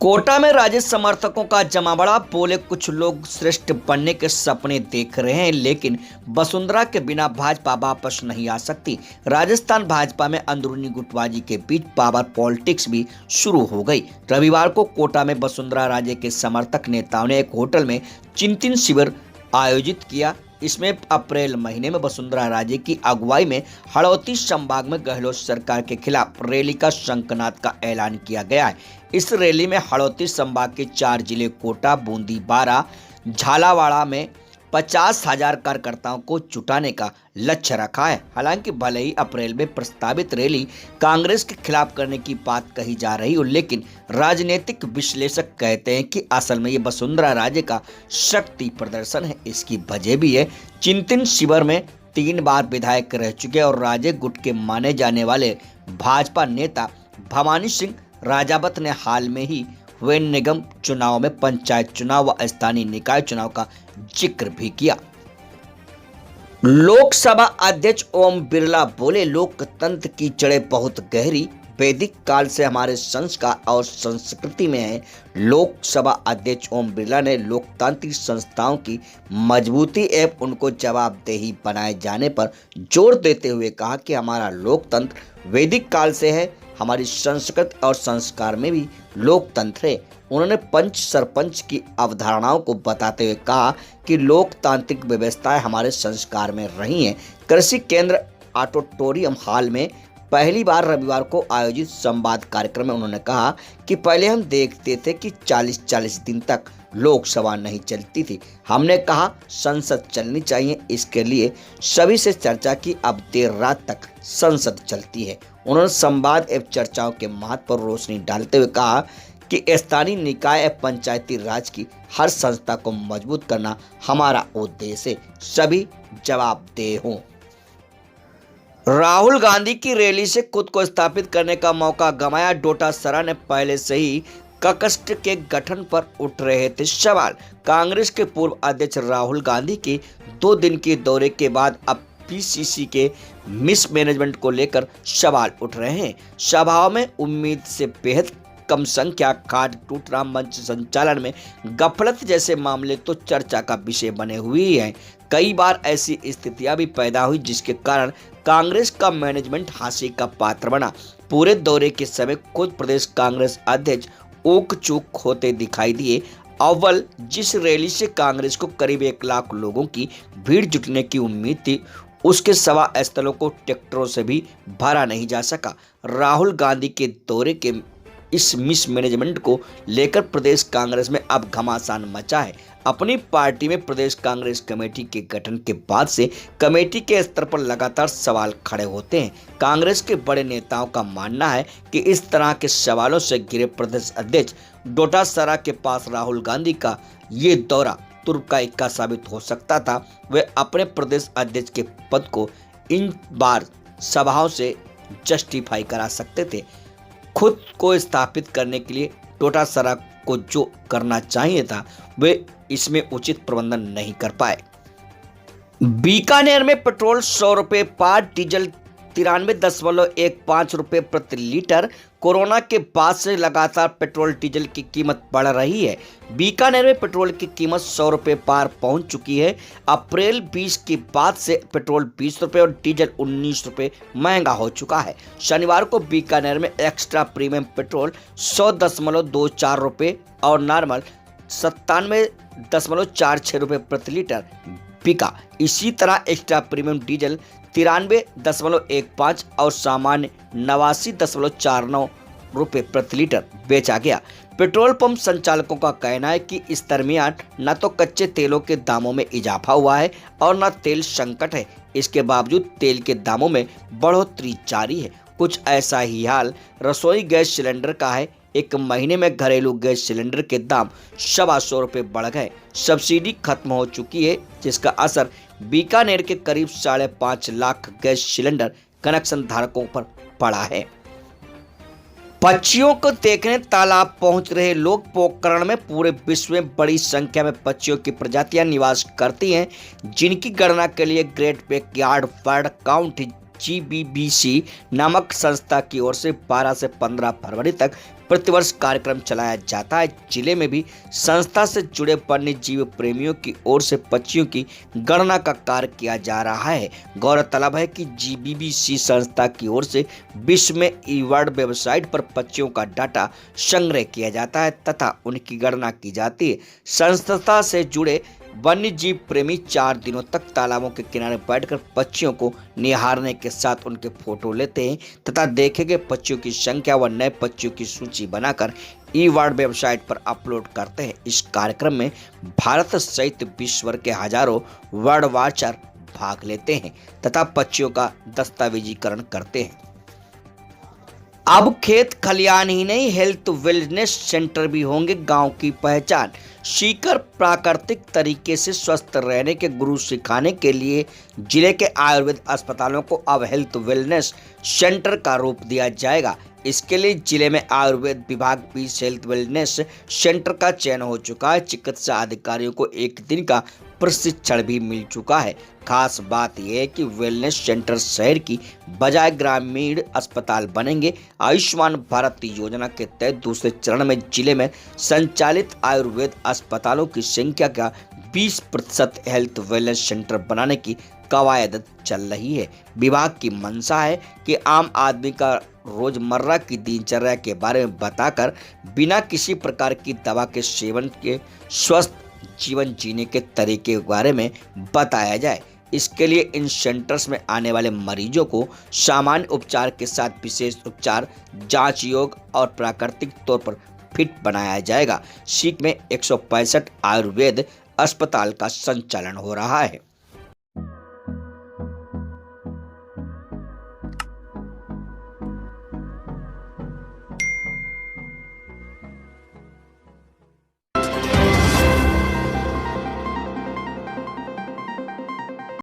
कोटा में राजद समर्थकों का जमावड़ा। बोले कुछ लोग श्रेष्ठ बनने के सपने देख रहे हैं, लेकिन वसुंधरा के बिना भाजपा वापस नहीं आ सकती। राजस्थान भाजपा में अंदरूनी गुटबाजी के बीच पावर पॉलिटिक्स भी शुरू हो गई। रविवार को कोटा में वसुंधरा राजे के समर्थक नेताओं ने एक होटल में चिंतन शिविर आयोजित किया। इसमें अप्रैल महीने में वसुंधरा राजे की अगुवाई में हड़ौती संभाग में गहलोत सरकार के खिलाफ रैली का शंखनाद का ऐलान किया गया है। इस रैली में हड़ौती संभाग के 4 जिले कोटा, बूंदी, बारां, झालावाड़ में 50,000 कार्यकर्ताओं को जुटाने का लक्ष्य रखा है। हालांकि भले ही अप्रैल में प्रस्तावित रैली कांग्रेस के खिलाफ करने की बात कही जा रही हो, लेकिन राजनीतिक विश्लेषक कहते हैं कि असल में ये वसुंधरा राजे का शक्ति प्रदर्शन है। इसकी वजह भी है, चिंतन शिविर में 3 बार विधायक रह चुके और राजे गुट के माने जाने वाले भाजपा नेता भवानी सिंह राजावत ने हाल में ही हुए निगम चुनाव में पंचायत चुनाव व स्थानीय निकाय चुनाव का जिक्र भी किया। लोकसभा अध्यक्ष ओम बिरला बोले, लोकतंत्र की जड़ें बहुत गहरी, वैदिक काल से हमारे संस्कार और संस्कृति में है। लोकसभा अध्यक्ष ओम बिरला ने लोकतांत्रिक संस्थाओं की मजबूती एवं उनको जवाबदेही बनाए जाने पर जोर देते हुए कहा कि हमारा लोकतंत्र वैदिक काल से है। हमारी संस्कृति और संस्कार में भी लोकतंत्र है। उन्होंने पंच सरपंच की अवधारणाओं को बताते हुए कहा कि लोकतांत्रिक व्यवस्थाएं हमारे संस्कार में रही हैं। कृषि केंद्र ऑडिटोरियम हॉल में पहली बार रविवार को आयोजित संवाद कार्यक्रम में उन्होंने कहा कि पहले हम देखते थे कि 40-40 दिन तक लोकसभा नहीं चलती थी। हमने कहा संसद चलनी चाहिए, इसके लिए सभी से चर्चा की। अब देर रात तक संसद चलती है। उन्होंने संवाद एवं चर्चाओं के महत्व पर रोशनी डालते हुए कहा कि स्थानीय निकाय एवं पंचायती राज की हर संस्था को मजबूत करना हमारा उद्देश्य है। सभी जवाबदेह हों। राहुल गांधी की रैली से खुद को स्थापित करने का मौका गंवाया। डोटासरा ने पहले से ही ककस्ट के गठन पर उठ रहे थे सवाल। कांग्रेस के पूर्व अध्यक्ष राहुल गांधी के 2 दिन के दौरे के बाद अब पीसीसी के मिसमैनेजमेंट को लेकर सवाल उठ रहे हैं। सभाओं में उम्मीद से बेहद कम संख्या, कार्ड टूटना, मंच संचालन में गफलत जैसे मामले तो चर्चा का विषय बने हुए हैं। कई बार ऐसी स्थितियां भी पैदा हुई जिसके कारण कांग्रेस का मैनेजमेंट हास्य का पात्र बना। पूरे दौरे के समय खुद प्रदेश कांग्रेस अध्यक्ष ऊक चूक होते दिखाई दिए। अव्वल जिस रैली से कांग्रेस को करीब 1 लाख लोगों की भीड़ जुटने की उम्मीद थी, उसके सवा स्थलों को ट्रैक्टरों से भी भरा नहीं जा सका। राहुल गांधी के दौरे के इस मिसमैनेजमेंट को लेकर प्रदेश कांग्रेस में अब घमासान मचा है। अपनी पार्टी में प्रदेश कांग्रेस कमेटी के गठन के बाद से कमेटी के स्तर पर लगातार सवाल खड़े होते हैं। कांग्रेस के बड़े नेताओं का मानना है कि इस तरह के सवालों से घिरे प्रदेश अध्यक्ष डोटासरा के पास राहुल गांधी का ये दौरा तुर्क का इक्का साबित हो सकता था। वे अपने प्रदेश अध्यक्ष के पद को इन बार सभाओं से जस्टिफाई करा सकते थे। खुद को स्थापित करने के लिए डोटासरा को जो करना चाहिए था, वे इसमें उचित प्रबंधन नहीं कर पाए। बीकानेर में पेट्रोल 100 रुपये पार, डीजल 93.15 रुपये प्रति लीटर। कोरोना के बाद से लगातार पेट्रोल डीजल की कीमत बढ़ रही है। बीकानेर में पेट्रोल की कीमत 100 रुपये पार पहुंच चुकी है। अप्रैल 20 के बाद से पेट्रोल 20 रुपये और डीजल 19 रुपये महंगा हो चुका है। शनिवार को बीकानेर में एक्स्ट्रा प्रीमियम पेट्रोल 100.24 रुपये और नॉर्मल 97.46 रुपये प्रति लीटर बिका। इसी तरह एक्स्ट्रा प्रीमियम डीजल 93.15 और सामान्य 89.49 रुपये प्रति लीटर बेचा गया। पेट्रोल पंप संचालकों का कहना है कि इस दरमियान न तो कच्चे तेलों के दामों में इजाफा हुआ है और न तेल संकट है। इसके बावजूद तेल के दामों में बढ़ोतरी जारी है। कुछ ऐसा ही हाल रसोई गैस सिलेंडर का है। 1 महीने में घरेलू गैस सिलेंडर के दाम 125 रुपये बढ़ गए। सब्सिडी खत्म हो चुकी है, जिसका असर बीकानेर के करीब 5.5 लाख गैस सिलेंडर कनेक्शन धारकों पर पड़ा है। पक्षियों को देखने तालाब पहुंच रहे लोग। पोखरण में पूरे विश्व में बड़ी संख्या में पक्षियों की प्रजातियां निवास करती हैं, जिनकी गणना के लिए great backyard bird count GBBC नामक संस्था की ओर से 12 से 15 फरवरी तक प्रतिवर्ष कार्यक्रम चलाया जाता है। जिले में भी संस्था से जुड़े वन्य जीव प्रेमियों की ओर से पक्षियों की गणना का कार्य किया जा रहा है। गौरतलब है कि GBBC संस्था की ओर से विश्व में ईवर्ड वेबसाइट पर पक्षियों का डाटा संग्रह किया जाता है तथा उनकी गणना की जाती है। संस्था से जुड़े वन्य जीव प्रेमी 4 दिनों तक तालाबों के किनारे बैठकर पक्षियों को निहारने के साथ उनके फोटो लेते हैं तथा देखे गए पक्षियों की संख्या व नए पक्षियों की सूची बनाकर ईवर्ड वेबसाइट पर अपलोड करते हैं। इस कार्यक्रम में भारत सहित विश्व भर के हजारों बर्ड वॉचर भाग लेते हैं तथा पक्षियों का दस्तावेजीकरण करते हैं। अब खेत खलियान ही नहीं, हेल्थ वेलनेस सेंटर भी होंगे गांव की पहचान। सीकर प्राकृतिक तरीके से स्वस्थ रहने के गुरु सिखाने के लिए जिले के आयुर्वेद अस्पतालों को अब हेल्थ वेलनेस सेंटर का रूप दिया जाएगा। इसके लिए जिले में आयुर्वेद विभाग 20 हेल्थ वेलनेस सेंटर का चयन हो चुका है। चिकित्सा अधिकारियों को 1 दिन का प्रशिक्षण भी मिल चुका है। खास बात यह है कि वेलनेस सेंटर शहर की बजाय ग्रामीण अस्पताल बनेंगे। आयुष्मान भारत योजना के तहत दूसरे चरण में जिले में संचालित आयुर्वेद अस्पतालों की संख्या का 20% हेल्थ वेलनेस सेंटर बनाने की कवायद चल रही है। विभाग की मंशा है कि आम आदमी का रोजमर्रा की दिनचर्या के बारे में बताकर बिना किसी प्रकार की दवा के सेवन के स्वस्थ जीवन जीने के तरीके के बारे में बताया जाए। इसके लिए इन सेंटर्स में आने वाले मरीजों को सामान्य उपचार के साथ विशेष उपचार, जांच योग और प्राकृतिक तौर पर फिट बनाया जाएगा। सीक में 165 आयुर्वेद अस्पताल का संचालन हो रहा है।